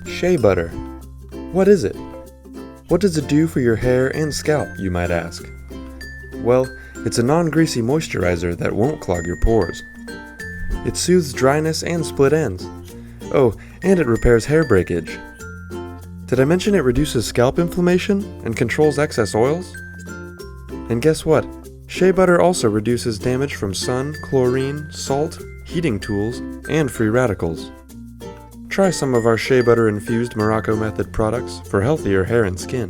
Shea Butter. What is it? What does it do for your hair and scalp, you might ask? Well, it's a non-greasy moisturizer that won't clog your pores. It soothes dryness and split ends. Oh, and it repairs hair breakage. Did I mention it reduces scalp inflammation and controls excess oils? And guess what? Shea Butter also reduces damage from sun, chlorine, salt, heating tools, and free radicals. Try some of our Shea Butter infused Morrocco method products for healthier hair and skin.